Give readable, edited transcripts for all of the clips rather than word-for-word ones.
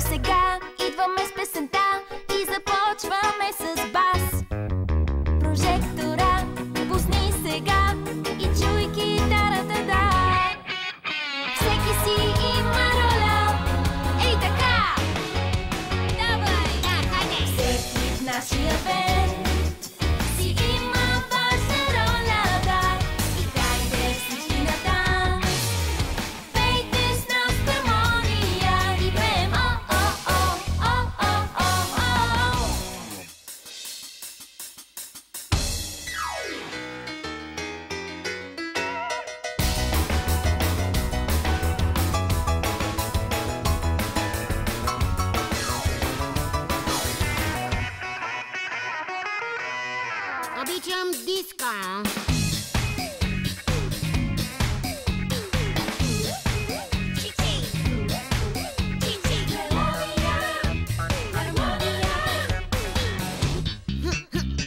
сега идваме с песента и започваме с бас. Прожектора пусни сега и чуй китарата, да. Всеки си има роля. Ей така! Давай! Да, хайде! Всеки в нашия бенд си има важна роля, да. Играйте всички на танц, пейте с нас хармония и пеем о-о-о-о-о-о-о. Обичам диско.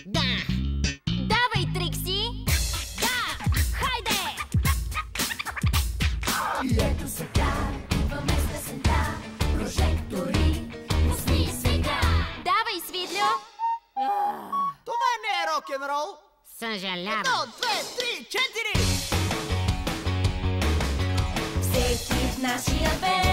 Да. Давай, Трикси! Да! Хайде! И ето сега идваме с песента. Прожектори пусни сега. Давай, Свитлю! Това не е рок-н-рол! Съжалявам. 1, 2, 3, 4! Всеки в нашия бенд